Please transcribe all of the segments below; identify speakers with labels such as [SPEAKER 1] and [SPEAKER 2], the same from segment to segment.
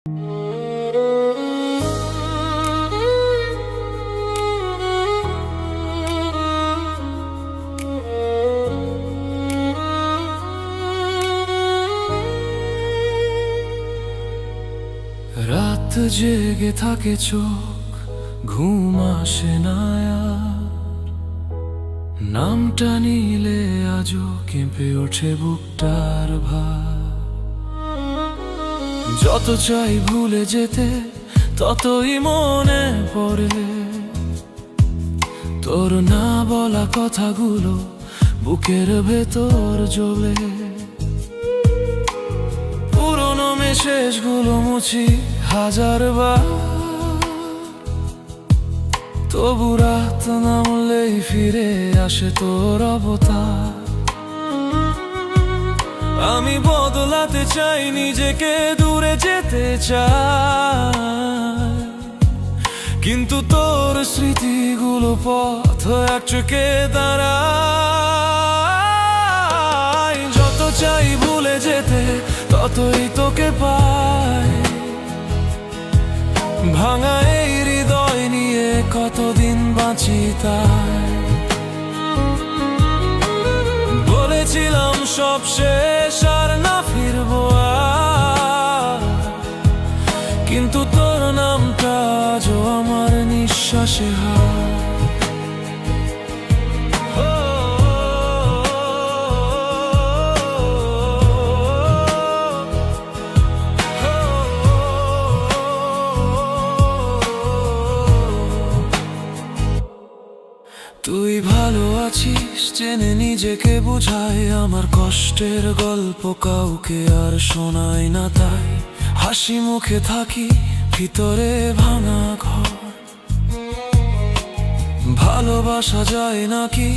[SPEAKER 1] রাত জেগে থাকে চোখ, ঘুম আসে না আর। নামটা নিলে আজও কেঁপে ওঠে বুকটার ভার। যত চাই ভুলে যেতে ততই মনে পড়ে তোর না বলা কথাগুলো বুকের ভেতর জ্বলে। পুরনো মেসেজগুলো মুছি হাজারবার, তবু রাত নামলেই ফিরে আসে তোর অবতার। আমি বদলাতে চাই, নিজেকে দূরে যেতে চাই, কিন্তু তোর স্মৃতিগুলো পথ একচোখে দাঁড়ায়। যত চাই ভুলে যেতে ততই তোকে পাই। ভাঙা এই হৃদয় নিয়ে কতদিন বাঁচি তাই। বলেছিলাম সব শেষ আর না ফিরবো আর, কিন্তু তোর নামটা আজও আমার নিঃশ্বাসে হার। তুই ভালো আছিস জেনে নিজেকে বুঝাই, আমার কষ্টের গল্প কাউকে আর শোনাই না তাই। হাসি মুখে থাকি ভিতরে ভাঙা ঘর। ভালোবাসা যায় নাকি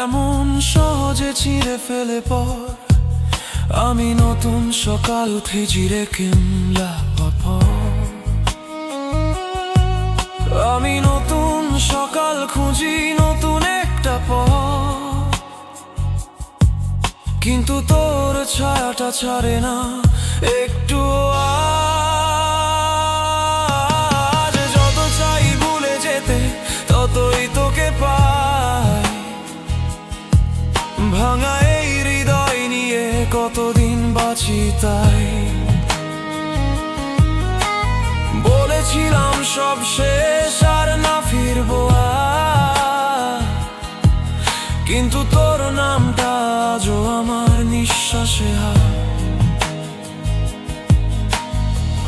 [SPEAKER 1] এমন সহজে ছিঁড়ে ফেলে পর। আমি নতুন সকাল খুঁজি রে কিমলা পর। আমি নতুন সকাল খুঁজি, নতুন একটা পথ, কিন্তু তোর ছায়াটা ছাড়ে না একটু আজ। যত চাই ভুলে যেতে ততই তোকে পাই। ভাঙা এই হৃদয় নিয়ে কতদিন বাঁচি তাই। বলেছিলাম সব শেষ আর না ফিরবো আর, কিন্তু তোর নামটা আজও আমার নিঃশ্বাসে হার।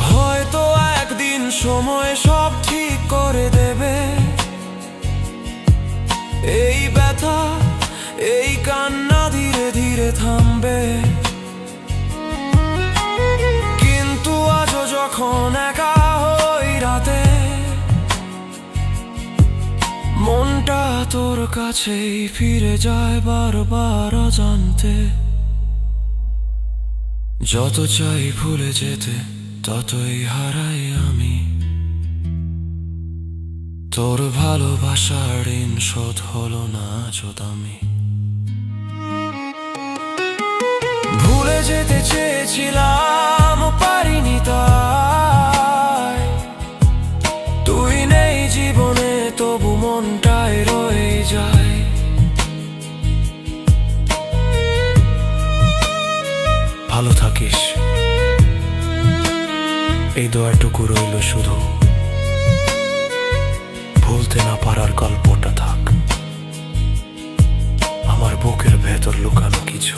[SPEAKER 1] হয়তো একদিন সময় সব ঠিক করে দেবে। এই ব্যথা এই কান্না ধীরে ধীরে থামবে, কিন্তু আজও যখন একা রাতে মনটা তোর কাছেই ফিরে যায় বারবার অজান্তে। যত চাই ভুলে যেতে ততই হারাই আমি। তোর ভালোবাসার ঋণ শোধ হলো না আজও দামি। ভুলে যেতে চেয়েছিলাম পারিনি তাই। তুই নেই জীবনে তবু মনটায় রয়ে যায়। ভালো থাকিস এই দোয়াটুকু রইল শুধু। ভুলতে না পারার গল্পটা থাক আমার বুকের ভেতর লুকানো কিছু।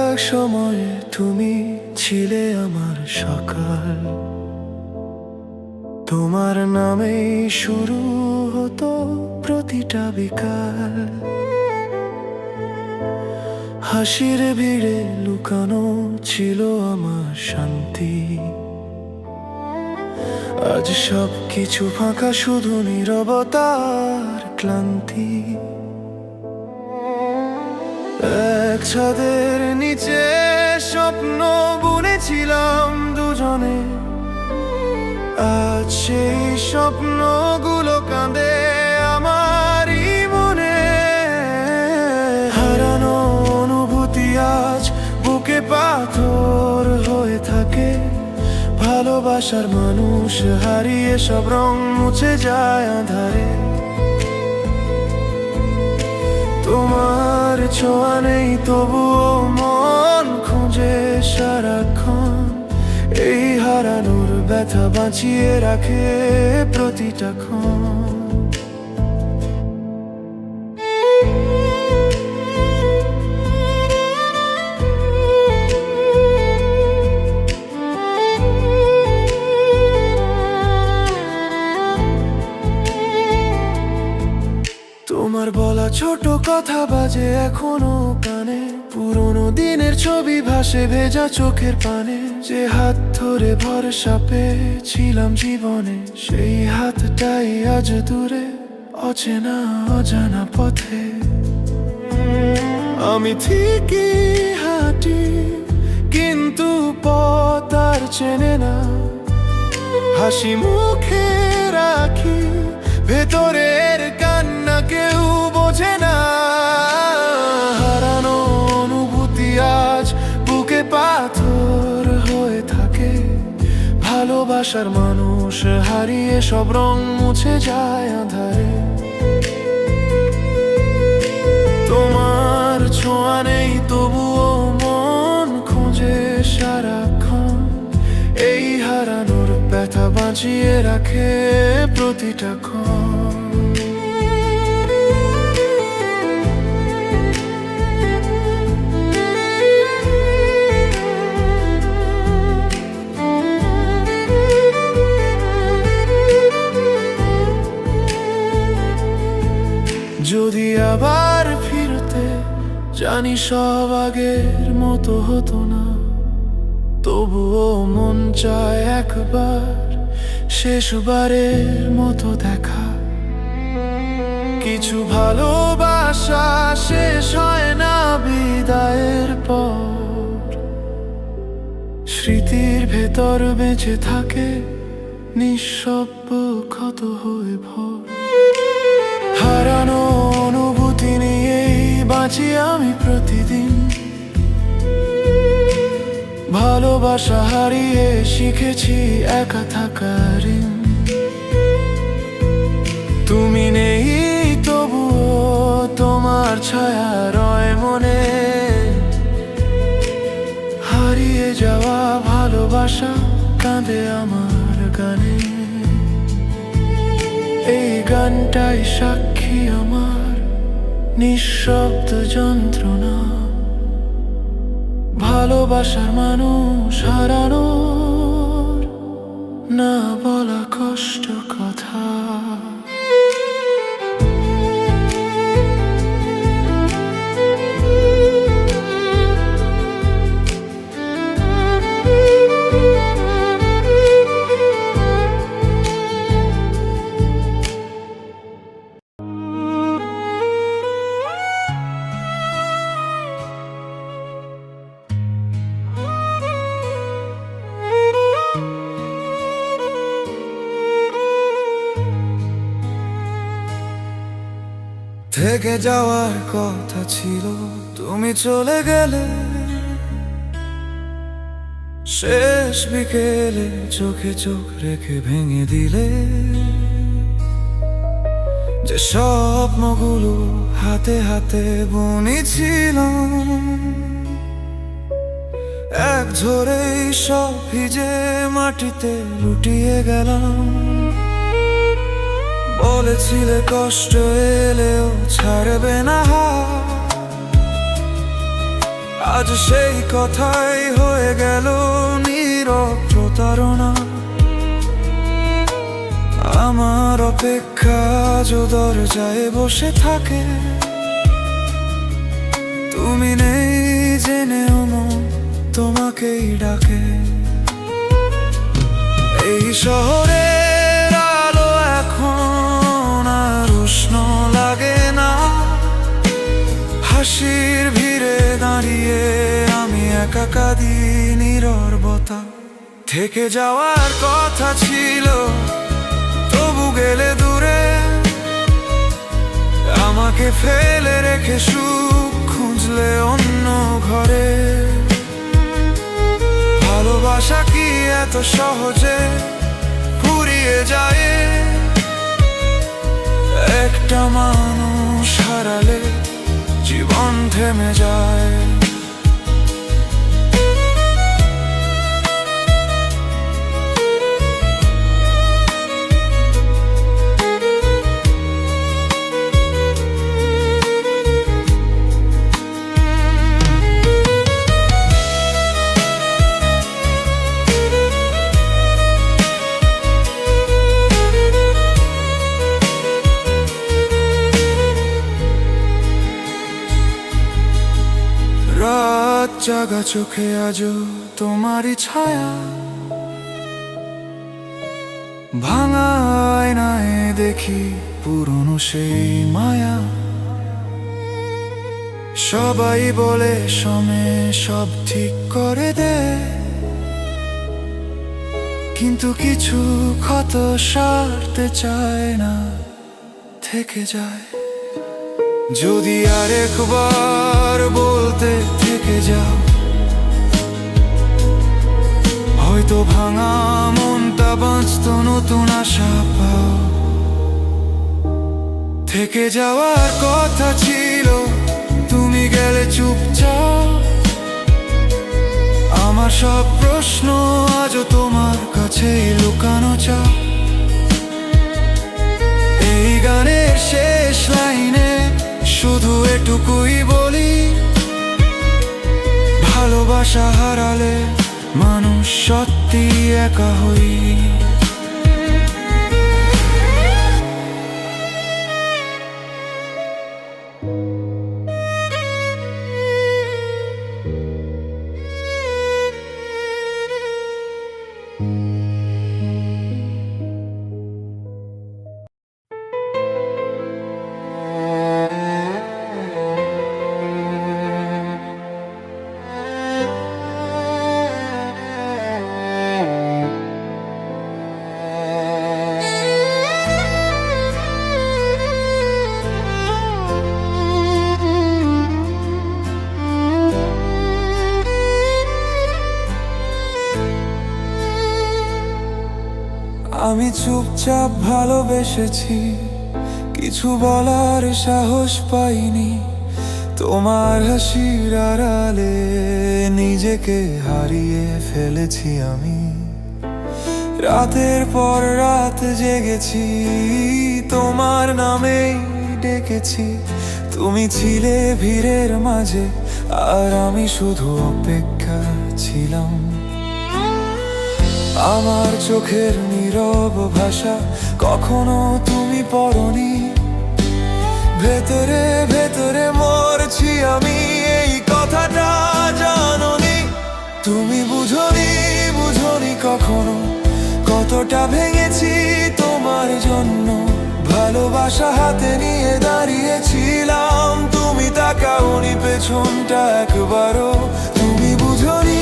[SPEAKER 1] এক সময় তুমি ছিলে আমার সকাল, তোমার নামেই শুরু হতো প্রতিটা বিকাল। হাসির ভিড়ে লুকানো ছিল আমার শান্তি। আজ সব কিছু ফাঁকা, শুধু নীরবতার ক্লান্তি। এক ছাদের নিচে স্বপ্ন বুনেছিলাম দুজনে, আজ সেই স্বপ্নগুলো কাঁদে আমারই মনে। হারানো অনুভূতি আজ বুকে পাথর হয়ে থাকে। ভালোবাসার মানুষ হারিয়ে সব রং মুছে যায় আঁধারে। তোমার ছোঁয়া নেই তবুও মন খুঁজে সারাক্ষণ। এই হারানোর ব্যথা বাঁচিয়ে রাখে প্রতিটা ক্ষণ। তোমার বলা ছোট কথা বাজে এখনো কানে। পুরোনো দিনের ছবি ভাসে ভেজা চোখের পানে। যে হাত ধরে ভরসা পেয়েছিলাম জীবনে, সেই হাতটাই আজ দূরে অচেনা অজানা পথে। আমি ঠিকই হাঁটি কিন্তু পথ আর চেনে না। হাসি মুখে রাখি ভেতরের কান্না কেউ বোঝে না। হারানো অনুভূতি আজ বুকে পাথর হয়ে থাকে। ভালোবাসার মানুষ হারিয়ে সব রং মুছে যায় আঁধারে। তোমার ছোঁয়া নেই তবুও মন খুঁজে সারাক্ষণ। এই হারানোর ব্যথা বাঁচিয়ে রাখে প্রতিটা ক্ষণ। যদি আবার ফিরতে জানি সব আগের মতো হতো না, তবুও মন চায় একবার শেষবারের মতো দেখা। কিছু ভালোবাসা শেষ হয় না বিদায়ের পর। স্মৃতির ভেতর বেঁচে থাকে নিঃশব্দ ক্ষত হয়ে ভর। হারানো অনুভূতি নিয়েই বাঁচি আমি প্রতিদিন। ভালোবাসা হারিয়ে শিখেছি একা থাকার। তুমি নেই তবুও তোমার ছায়া রয় মনে। হারিয়ে যাওয়া ভালোবাসা কাঁদে আমার গানে। এই গানটাই সাক্ষী আমার নিঃশব্দ যন্ত্রণা। ভালোবাসার মানুষ হারানোর না বলা কষ্ট কথা। থেকে যাওয়ার কথা ছিল, তুমি চলে গেলে। শেষ বিকেলে চোখে চোখ রেখে ভেঙে দিলে যে স্বপ্নগুলো হাতে হাতে বুনেছিলাম। এক ঝড়েই সব ভিজে মাটিতে লুটিয়ে গেলাম। বলেছিলে কষ্ট এলেও ছাড়বে না হাত। আজ সেই কথাই হয়ে গেল নীরব প্রতারণা। আমার অপেক্ষা আজও দরজায় বসে থাকে। তুমি নেই তোমাকেই ডাকে। এই শহরের আলো এখন আর উষ্ণ লাগে না, হাসির ভিড়ে দাঁড়িয়ে আমি একা কাঁদি নীরবতা। থেকে যাওয়ার কথা ছিল তবু গেলে দূরে, আমাকে ফেলে রেখে সুখ খুঁজলে অন্য ঘরে। ভালোবাসা কি এত সহজে ফুরিয়ে যায়? একটা মানুষ হারালে জীবন থেমে যায়। রাত জাগা চোখে আজও তোমারই ছায়া, ভাঙা আয়নায় দেখি পুরনো সেই মায়া। সবাই বলে সময় সব ঠিক করে দে, কিন্তু কিছু ক্ষত সারতে চায় না, থেকে যায়। যদি আরেকবার বলতে থেকে যাও, হয়তো ভাঙা মনটা বাঁচত নতুন আশা পাও। থেকে যাওয়ার কথা ছিল তুমি গেলে চুপচাপ, আমার সব প্রশ্ন আজও তোমার কাছেই লুকানো চাপ। এই গানের শেষ লাইনে শুধু এটুকুই বলি, ভালোবাসা হারালে মানুষ সত্যি একা হই। আমি চুপচাপ ভালোবেসেছি, কিছু বলার সাহস পাইনি। তোমার হাসির আড়ালে নিজেকে হারিয়ে ফেলেছি আমি। রাতের পর রাত জেগেছি, তোমার নামেই ডেকেছি। তুমি ছিলে ভিড়ের মাঝে, আর আমি শুধু অপেক্ষা ছিলাম। আমার চোখের নীরব ভাষা কখনো তুমি পড়নি, ভেতরে ভেতরে মরছি আমি, এই কথাটা জানোনি। তুমি বুঝোনি কখনো কতটা ভেঙেছি তোমার জন্য। ভালোবাসা হাতে নিয়ে দাঁড়িয়েছিলাম, তুমি তাকাওনি পেছনটা একবারও। তুমি বুঝোনি,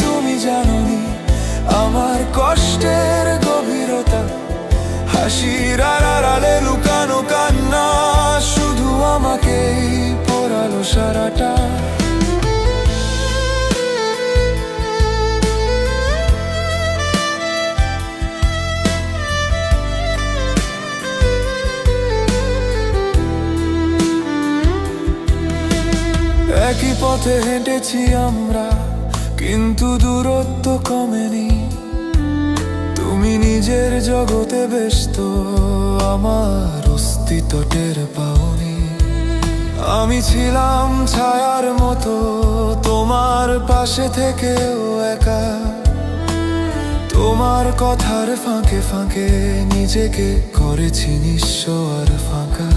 [SPEAKER 1] তুমি জানোনি আমার কষ্টের গভীরতা। হাসির আড়ালে লুকানো কান্না শুধু আমাকেই পোড়ালো সারাটা। একই পথে হেঁটেছি আমরা, কিন্তু দূরত্ব কমেনি। তুমি নিজের জগতে ব্যস্ত, আমার অস্তিত্ব টের পাওনি। আমি ছিলাম ছায়ার মতো তোমার পাশে থেকেও একা। তোমার কথার ফাঁকে ফাঁকে নিজেকে করেছি নিঃস্ব আর ফাঁকা।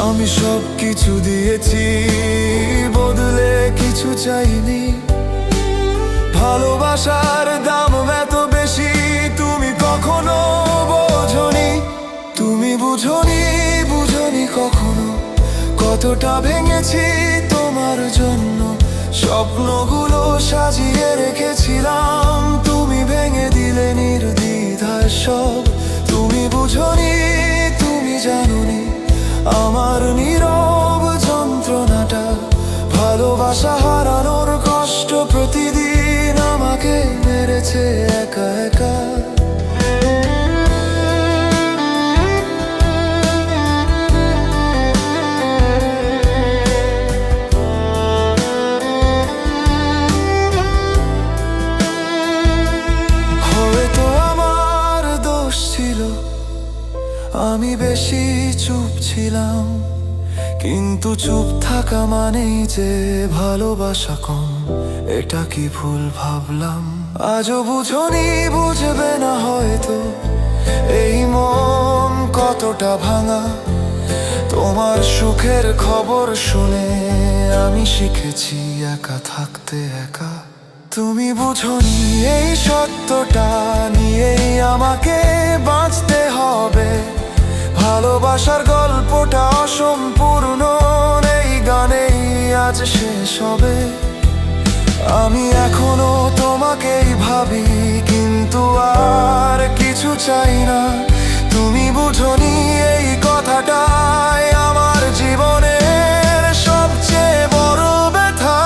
[SPEAKER 1] আমি সব কিছু দিয়েছি, বদলে কিছু চাইনি। ভালোবাসার দাম এত বেশি তুমি কখনো বোঝনি। তুমি বুঝনি, বুঝনি কখনো কতটা ভেঙেছি তোমার জন্য। স্বপ্নগুলো সাজিয়ে রেখেছিলাম, তুমি ভেঙে দিলে নির্দ্বিধায় সব। তুমি বুঝনি, তুমি জানোনি আমার নীরব যন্ত্রণাটা। ভালোবাসা হারানোর কষ্ট প্রতিদিন আমাকে মেরেছে একা একা। হয়তো আমার দোষ ছিল, আমি বেশি চুপ ছিলাম, কিন্তু চুপ থাকা মানেই যে ভালোবাসা কম, এটা কি ভুল ভাবলাম। আজও বুঝনি, বুঝবে না হয়তো এই মন কতটা ভাঙা। তোমার সুখের খবর শুনে আমি শিখেছি একা থাকতে একা। তুমি বুঝনি এই সত্যটা নিয়েই আমাকে বাঁচতে হবে। ভালোবাসার গল্পটা অসম্পূর্ণ, এই গানেই আজ শেষ হবে। আমি এখনো তোমাকেই ভাবি, কিন্তু আর কিছু চাই না। তুমি বুঝনি এই কথাটাই আমার জীবনের সবচেয়ে বড় ব্যথা।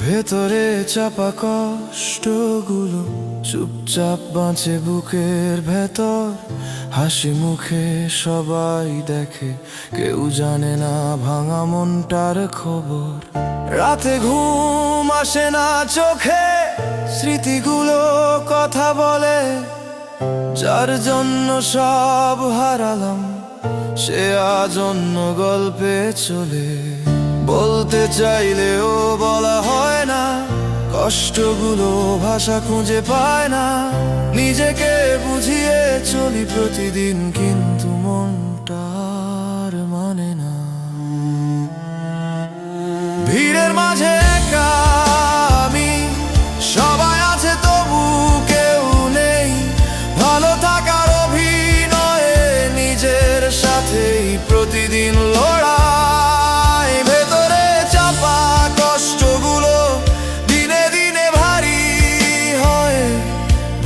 [SPEAKER 1] ভেতরে চাপা কষ্টগুলো চুপচাপ বাঁচে বুকের ভেতর। হাসি মুখে সবাই দেখে, কেউ জানে না ভাঙা মনটার খবর। রাতে ঘুম আসে না চোখে, স্মৃতিগুলো কথা বলে। যার জন্য সব হারালাম, সে আজ অন্য গল্পে চলে। বলতে চাইলেও বলা হয় না, কষ্টগুলো ভাষা খুঁজে পায় না। নিজেকে বুঝিয়ে চলি প্রতিদিন, কিন্তু মনটার মানে না। ভিড়ের মাঝে একা আমি, সবাই আছে তবু কেউ নেই। ভালো থাকার অভিনয়ে নিজের সাথেই প্রতিদিন লড়াই। ভেতরে চাপা কষ্টগুলো দিনে দিনে ভারী হয়।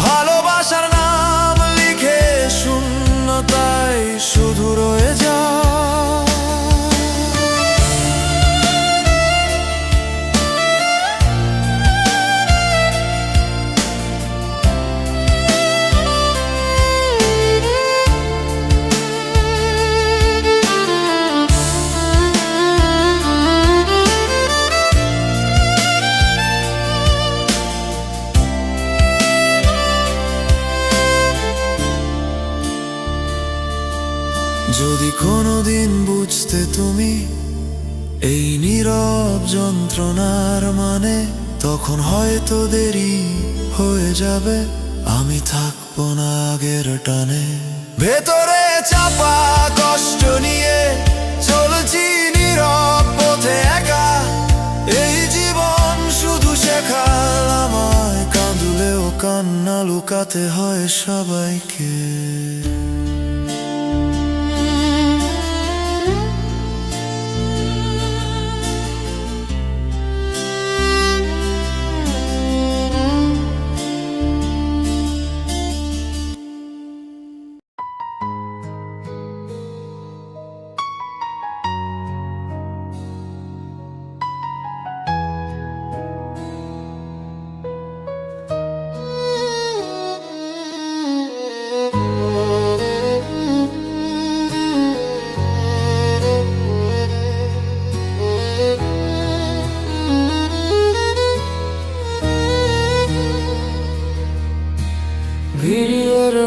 [SPEAKER 1] ভালোবাসার নাম লিখে শূন্যতায় শুধু রয়ে যায়। যদি কোনোদিন বুঝতে তুমি এই নীরব যন্ত্রণার মানে, তখন হয়তো দেরি হয়ে যাবে। আমি থাকবো না আগের টানে। ভেতরে চাপা কষ্ট নিয়ে চলছি নীরব পথে একা। এই জীবন শুধু শেখাল আমায়, কাঁদলেও কান্না লুকাতে হয় সবাইকে।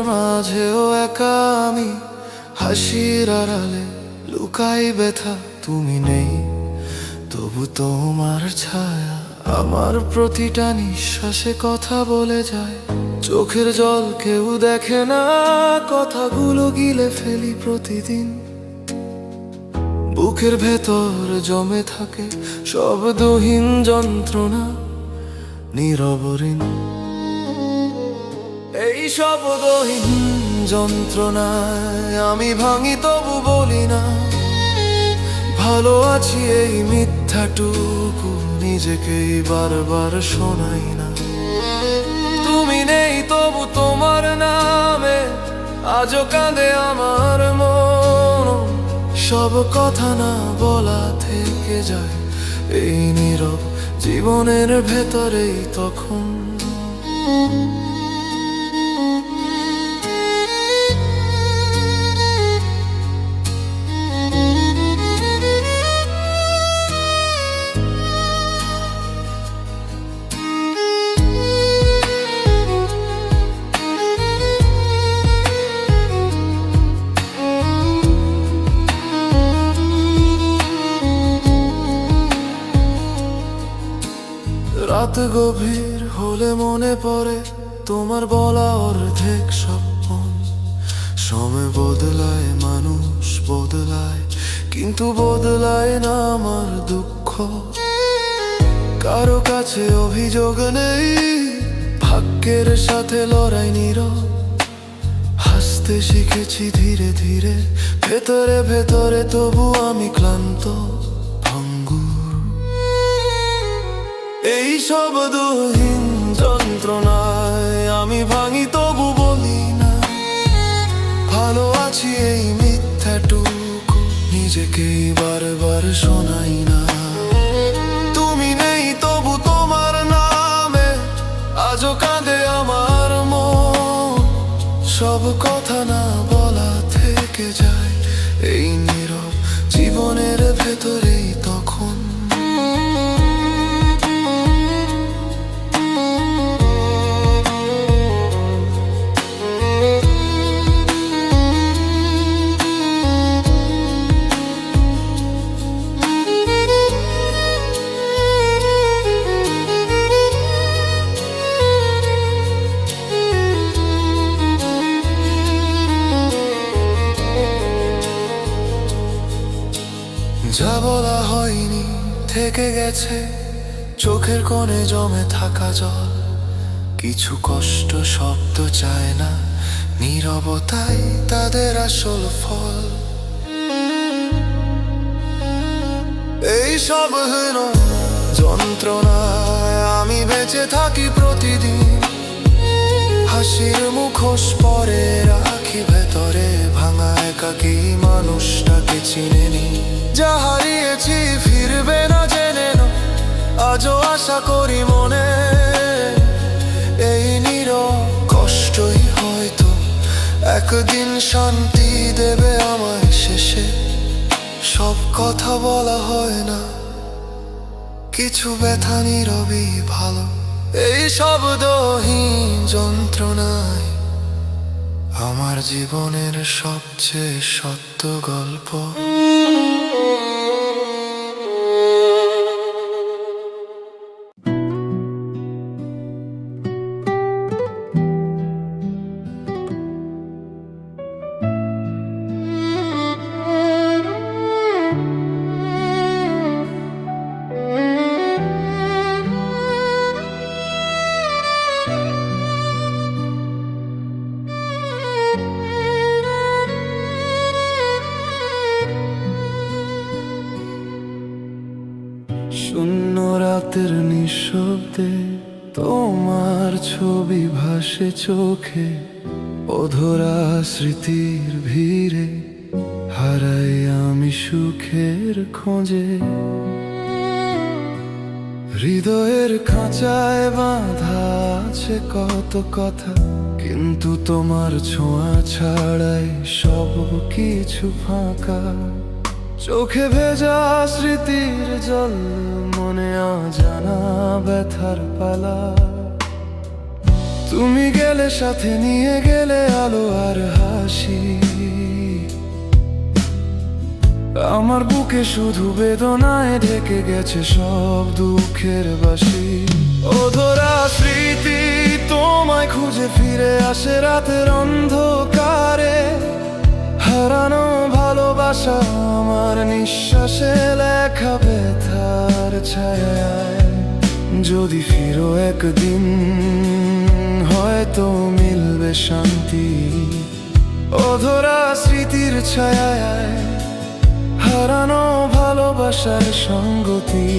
[SPEAKER 1] মাঝেও একা আমি, হাসির আড়ালে লুকাই ব্যথা। তুমি নেই তবু তোমার ছায়া আমার প্রতিটা নিঃশ্বাসে কথা বলে যায়। চোখের জল কেউ দেখে না, কথাগুলো গিলে ফেলি প্রতিদিন। বুকের ভেতর জমে থাকে শব্দহীন যন্ত্রণা, নীরব ঋণ। এই শব্দহীন যন্ত্রণায় আমি ভাঙি তবু বলি না ভালো আছি। এই মিথ্যাটুকু নিজেকেই বারবার শোনাই না। তুমি নেই তবু তোমার নামে আজও কাঁদে আমার মন। সব কথা না বলা থেকে যায় এই নীরব জীবনের ভেতরেই তখন। রাত গভীর হলে মনে পড়ে তোমার বলা অর্ধেক স্বপ্ন। সময় বদলায়, মানুষ বদলায়, কিন্তু বদলায় না আমার দুঃখ। কারো কাছে অভিযোগ নেই, ভাগ্যের সাথে লড়াই নীরব। হাসতে শিখেছি ধীরে ধীরে, ভেতরে ভেতরে তবু আমি ক্লান্ত। এই শব্দহীন যন্ত্রণায় আমি ভাঙি তবু বলি না ভালো আছি। এই মিথ্যাটুকু নিজেকেই বারবার শোনাই না। তুমি নেই তবু তোমার নামে আজও কাঁদে আমার মন। সব কথা না বলা থেকে যায় এই নীরব জীবনের ভেতরেই তখন। যা বলা হয়নি থেকে গেছে চোখের কোণে জমে থাকা জল। কিছু কষ্ট শব্দ চায় না, নীরবতাই তাদের আসল ফল। এই সব হীন যন্ত্রণায় আমি বেঁচে থাকি প্রতিদিন। হাসির মুখোশ পরে রাখি ভেতরে, ভাঙা একাকী মানুষটাকে চিনে নি। যা হারিয়েছি ফিরবে না জেনে না, আজও আশা করি মনে। এই নীরব কষ্টই হয়তো একদিন শান্তি দেবে আমায় শেষে। সব কথা বলা হয় না, কিছু ব্যথা নীরবই ভালো। এই শব্দহীন যন্ত্রণায় আমার জীবনের সবচেয়ে সত্য গল্প। শূন্য রাতের নিঃশব্দে তোমার ছবি ভাসে চোখে। অধরা স্মৃতির ভিড়ে হারাই আমি সুখের খোঁজে। হৃদয়ের খাঁচায় বাঁধা আছে কত কথা, কিন্তু তোমার ছোঁয়া ছাড়াই সব কিছু ফাঁকা। চোখে ভেজা স্মৃতির জল, মনে অজানা ব্যথার পালা। তুমি গেলে সাথে নিয়ে গেলে আলো আর হাসি, আমার বুকে শুধু বেদনায় ঢেকে গেছে সব দুঃখের বাসি। অধরা স্মৃতি তোমায় খুঁজে ফিরে আসে রাতের অন্ধকারে, হারানো ভালোবাসা আমার নিঃশ্বাসে লেখা ব্যথার ছায়ায়। যদি ফিরো একদিন হয়তো মিলবে শান্তি, অধরা স্মৃতির ছায়ায় হারানো ভালোবাসার সঙ্গতি।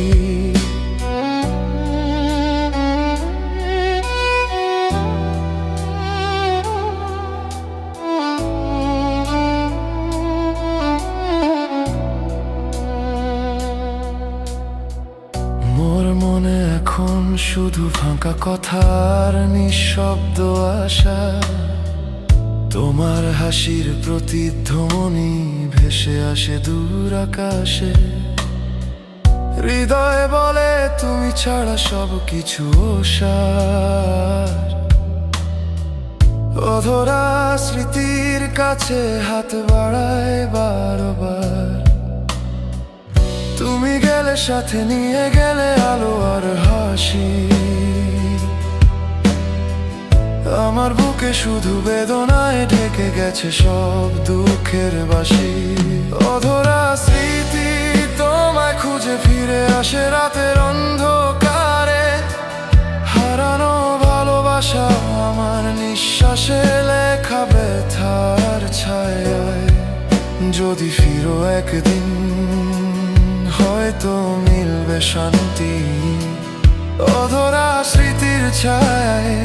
[SPEAKER 1] মোর মনে এখন শুধু ফাঁকা কথার নিঃশব্দ আশা, তোমার হাসির প্রতিধ্বনি ভেসে আসে দূর আকাশে। হৃদয় বলে তুমি ছাড়া সব কিছু অসার, অধরা স্মৃতির কাছে হাত বাড়ায় বারবার। তুমি গেলে সাথে নিয়ে গেলে আলো আর হাসি, আমার বুকে শুধু বেদনায় ঢেকে গেছে সব দুঃখের বাসি। অধরা স্মৃতি তোমায় খুঁজে ফিরে আসে রাতের অন্ধকারে, হারানো ভালোবাসা আমার নিঃশ্বাসে লেখা ব্যথার ছায়ায়। যদি ফিরো একদিন হয়তো মিলবে শান্তি, অধরা স্মৃতির ছায়ায়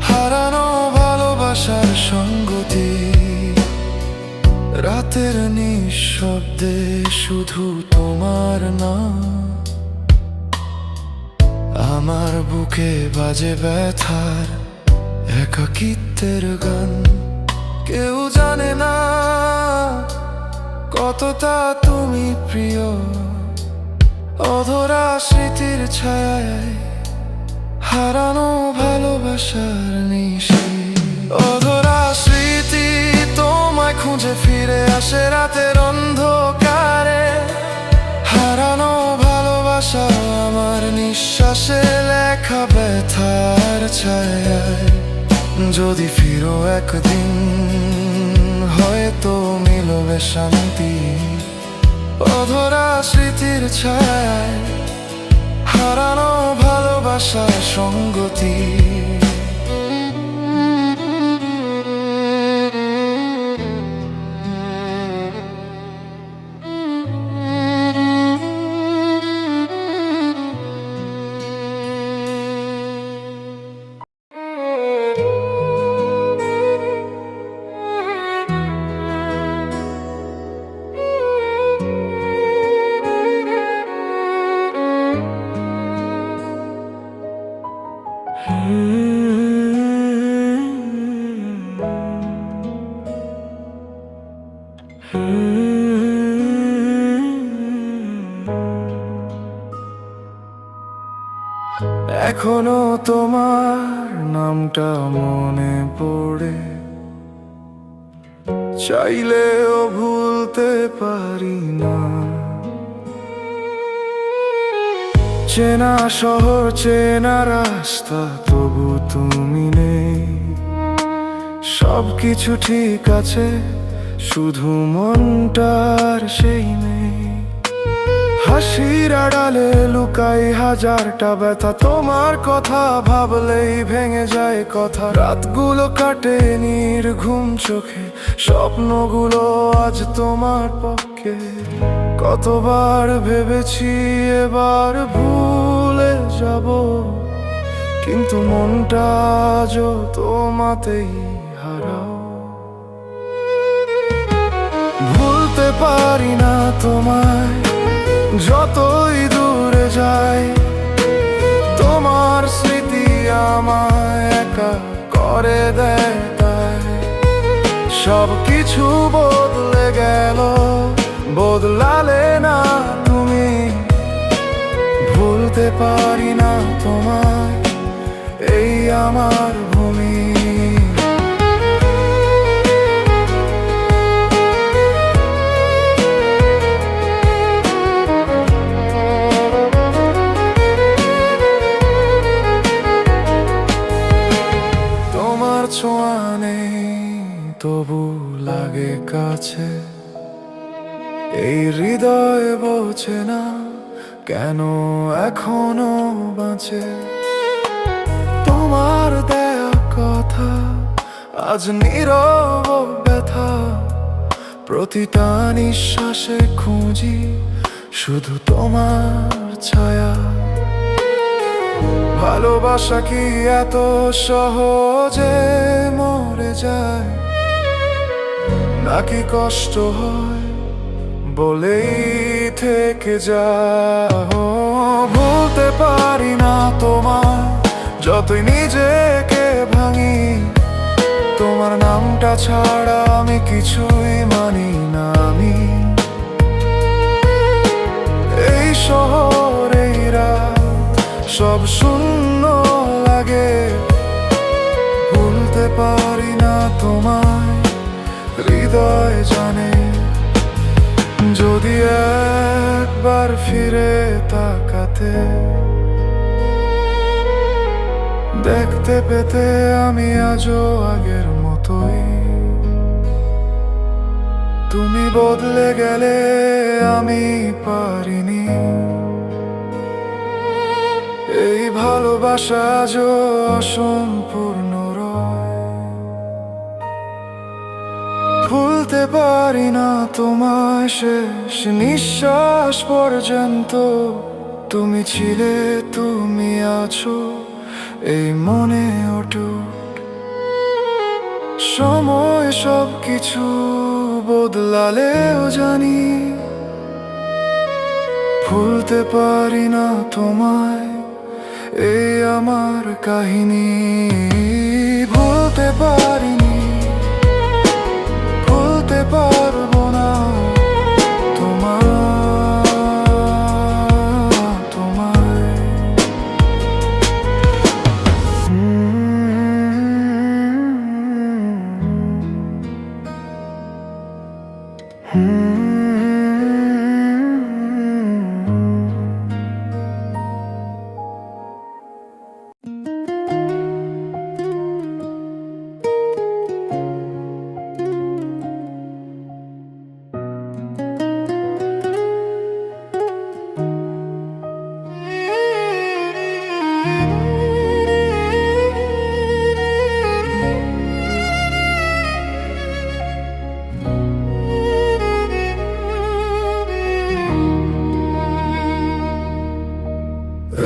[SPEAKER 1] হারানো ভালোবাসার সঙ্গতি। রাতের নিঃশব্দে শুধু তোমার নাম, আমার বুকে বাজে ব্যথার একাকিত্বের গান। কেউ জানে না কতটা তুমি প্রিয়, অধরা স্মৃতির ছায়ায় হারানো ভালোবাসার নিশি। অধরা স্মৃতি তোমায় খুঁজে ফিরে আসে রাতের অন্ধকারে, হারানো ভালোবাসা আমার নিঃশ্বাসে লেখা ব্যথার ছায়ায়। যদি ফিরো একদিন হয়তো মিলবে শান্তি, অধরা স্মৃতির ছায়ায় হারানো ভালোবাসার সঙ্গতি। এখনো তোমার নামটা মনে পড়ে, চাইলেও ভুলতে পারি না। চেনা শহর চেনা রাস্তা তবু তুমি নেই, সবকিছু ঠিক আছে শুধু মনটার সেই নেই। হাসির আড়ালে লুকাই হাজারটা ব্যথা, তোমার কথা ভাবলেই ভেঙে যায় কথা। রাতগুলো কাটে নির্ঘুম চোখে, স্বপ্নগুলো আজ তোমার পক্ষে। কতবার ভেবেছি এবার ভুলে যাব, কিন্তু মনটা আজও তোমাতেই হারাও। ভুলতে পারি না তোমায় যতই দূরে যাই, তোমার স্মৃতি আমায় একা করে দেয় তাই। সব কিছু বদলে গেল, বদলালে না তুমি। ভুলতে পারি না তোমায়, এই আমার ভূমি। তোমার ছোঁয়া নেই তবু লাগে কাছে, এই হৃদয় বোঝে না কেন এখনো বাঁচে। তোমার দেয়া কথা আজ নীরব ব্যথা, প্রতিটা নিঃশ্বাসে খুঁজি শুধু তোমার ছায়া। ভালোবাসা কি এত সহজে মরে যায়, নাকি কষ্ট হয় বলেই থেকে যাও? ভুলতে পারি না তোমার যতই নিজেকে ভাঙি, তোমার নামটা ছাড়া আমি কিছুই মানি না। আমি এই শহর এই রাত সব শূন্য লাগে, ভুলতে পারি না তোমায় হৃদয় জানে। যদি একবার ফিরে তাকাতে দেখতে পেতে আমি আজও আগের মতোই, তুমি বদলে গেলে আমি পারিনি। এই ভালোবাসা আজও অসম্পূর্ণ রয়, ভুলতে পারি না তোমায় শেষ নিঃশ্বাস পর্যন্ত। তুমি ছিলে, তুমি আছো এই মনে অটুট। সময় সব কিছু বদলালেও জানি, ভুলতে পারি না তোমায় এই আমার কাহিনী। ভুলতে পারিনি, ভুলতে পারবো না তোমায়।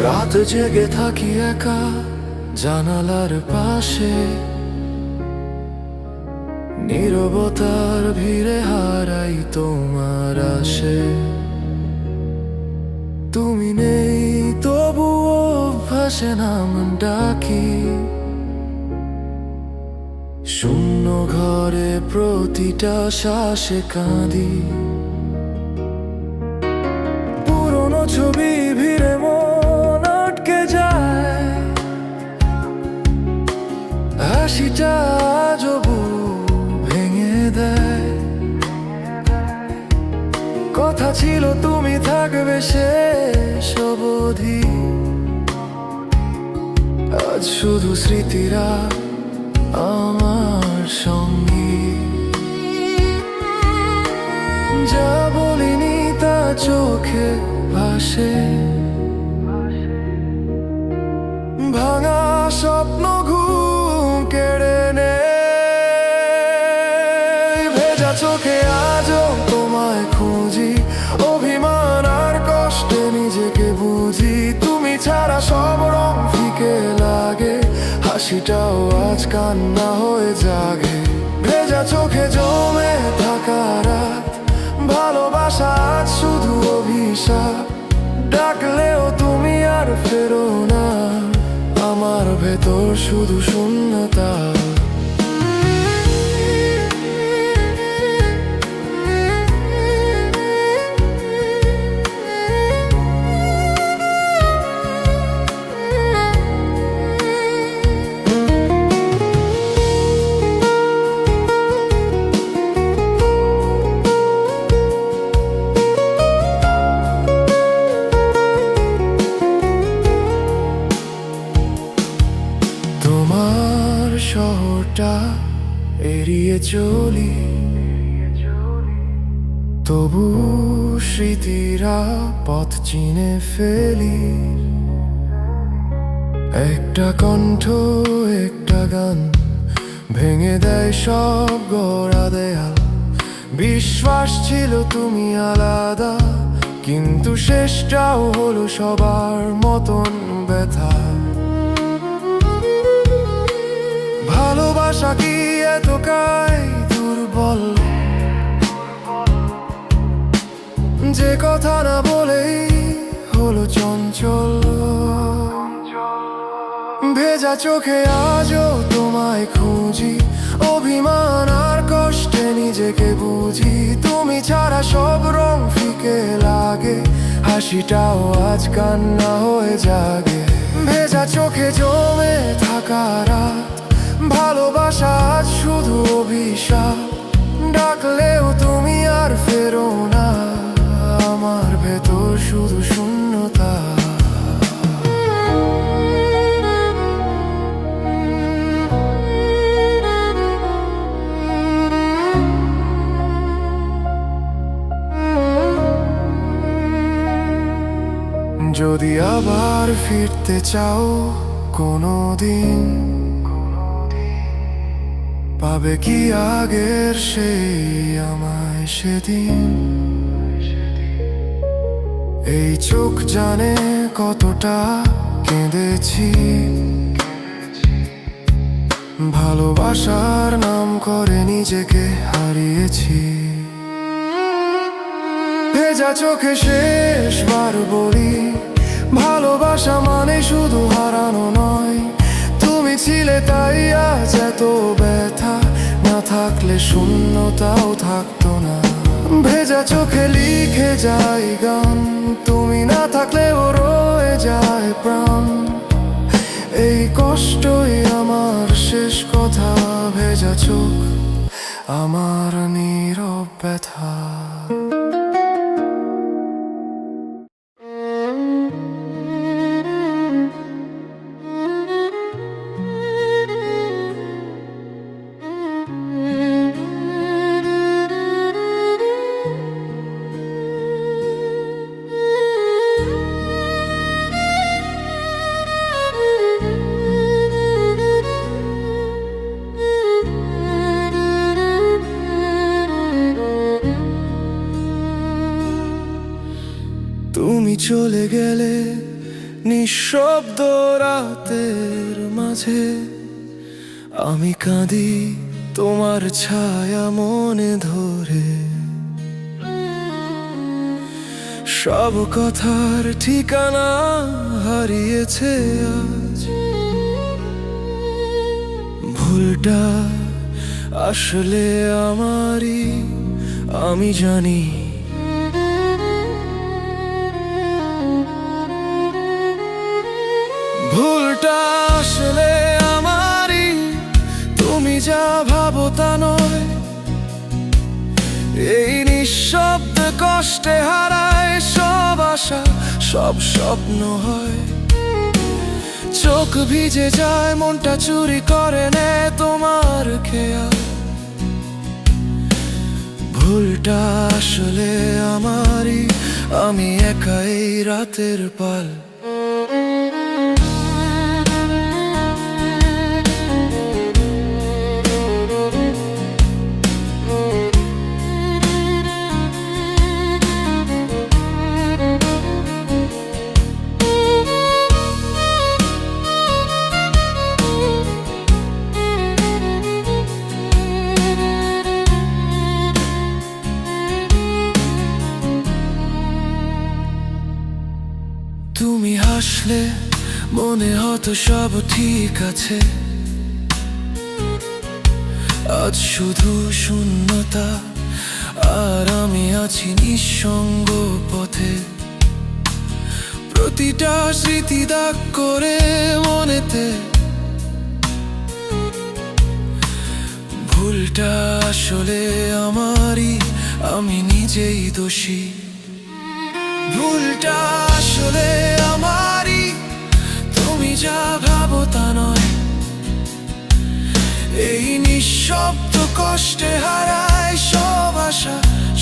[SPEAKER 1] রাত জেগে থাকি একা জানালার পাশে, নীরবতার ভিড়ে হারাই তোমার আসে। তুমি নেই তবুও ভাসে নাম ডাকি, শূন্য ঘরে প্রতিটা শ্বাসে কাঁদি। পুরনো ছবি ভিড়ে মন আটকে যায়, হাসিটা আজও ভেঙে দেয়। কথা ছিল তুমি থাকবে শেষ অবধি, আজ শুধু স্মৃতিরা আমার সঙ্গী। যা বলিনি তা চোখে ভাসে, ভাঙা স্বপ্ন ঘুম কেড়ে নেয়। ভেজা চোখে আজও তোমায় খুঁজি, অভিমান আর কষ্টে নিজেকে বুঝি। তুমি ছাড়া সব রং ফিকে লাগে, হাসিটাও আজ কান্না হয়ে জাগে। ভেজা চোখে জমে থাকা রাত, ভালোবাসা আজ শুধু অভিশাপ। ডাকলেও তুমি আর ফেরো না, আমার ভেতর শুধু শূন্যতা। শহরটা এড়িয়ে চলি, তবু স্মৃতিরা পথ চিনে ফেলি। একটা কণ্ঠ, একটা গান ভেঙে দেয় সব গড়া দেয়াল। বিশ্বাস ছিল তুমি আলাদা, কিন্তু শেষটাও হলো সবার মতন ব্যথা। ভালোবাসা কি এতটাই দুর্বল যে কথা না বলেই হলো চঞ্চল? ভেজা চোখে আজও তোমায় খুঁজি, অভিমান আর কষ্টে নিজেকে বুঝি। তুমি ছাড়া সব রং ফিকে লাগে, হাসিটাও আজ কান্না হয়ে জাগে। ভেজা চোখে জমে থাকা রাত, ভালোবাসা আজ শুধু অভিশাপ। ডাকলেও তুমি আর ফেরো না, আমার ভেতর শুধু শূন্যতা। যদি আবার ফিরতে চাও কোনো দিন, পাবে কি আগের সেই আমায় সেদিন? এই চোখ জানে কতটা কেঁদেছি, ভালোবাসার নাম করে নিজেকে হারিয়েছি। ভেজা চোখে শেষবার বলি, ভালোবাসা মানে শুধু হারানো নয়। তুমি ছিলে তাই আজ এত ব্যথা, না থাকলে শূন্যতাও থাকতো না। ভেজা চোখে লিখে যায় গান, তুমি না থাকলেও রয়ে যায় প্রাণ। এই কষ্টই আমার শেষ কথা, ভেজা চোখ আমার নীরব ব্যথা। তুমি চলে গেলে নিঃশব্দ রাতের মাঝে, আমি কাঁদি তোমার ছায়া মনে ধরে। সব কথার ঠিকানা হারিয়েছে আজ, ভুলটা আসলে আমারই, আমি জানি। ভুলটা আসলে আমারই, তুমি যা ভাবো তা নয়। এই নিঃশব্দ কষ্টে হারায় সব আশা, সব স্বপ্ন হয়। চোখ ভিজে যায়, মনটা চুরি করে নেয় তোমার খেয়াল। ভুলটা আসলে আমারই, আমি একা এই রাতের পাল। তুমি হাসলে মনে হতো সব ঠিক আছে, আজ শুধু শূন্যতা। আর আমি আছি নিঃসঙ্গ পথে, প্রতিটা স্মৃতি দাগ করে মনেতে। ভুলটা আসলে আমারই, আমি নিজেই দোষী। ভুলটা আসলে আমারই, তুমি যা ভাবো তা নয়। এই নিঃশব্দ কষ্টে হারায় সব আশা,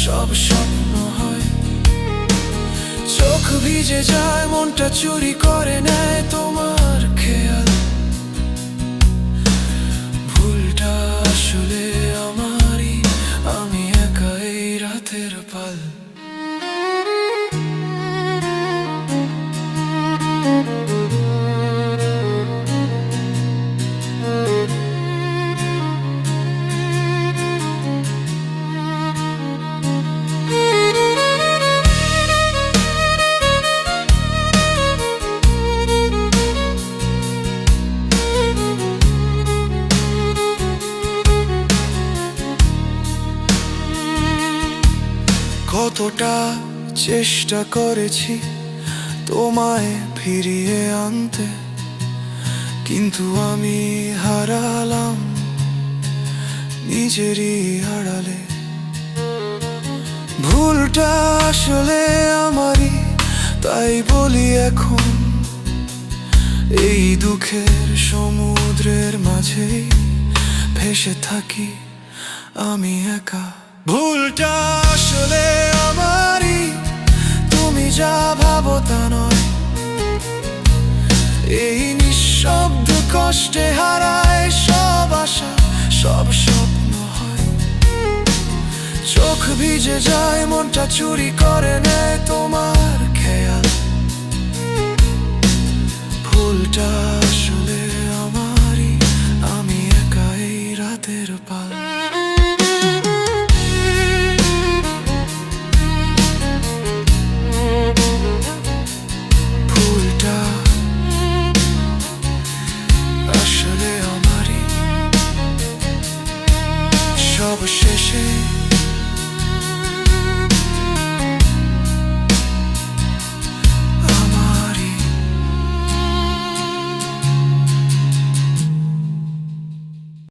[SPEAKER 1] সব স্বপ্ন হয়। চোখ ভিজে যায়, মনটা চুরি করে নেয় তোমার খেয়াল। ভুলটা আসলে আমারই, আমি একা এই রাতের পাল। কতটা চেষ্টা করেছি তোমায় ফিরিয়ে আনতে, কিন্তু আমি হারালাম নিজেরই আড়ালে। ভুলটা আসলে আমারই, তাই বলি এখন এই দুঃখের সমুদ্রের মাঝেই ভেসে থাকি আমি একা। ভুলটা আসলে আমারই, তুমি যা ভাবো তা নয়। এই নিঃশব্দ কষ্টে হারায় সব আশা, সব স্বপ্ন হয়। চোখ ভিজে যায়, মনটা চুরি করে নেয় তোমার খেয়াল। ভুলটা আসলে আমারই, আমি একা এই রাতের পাল। অবশেষে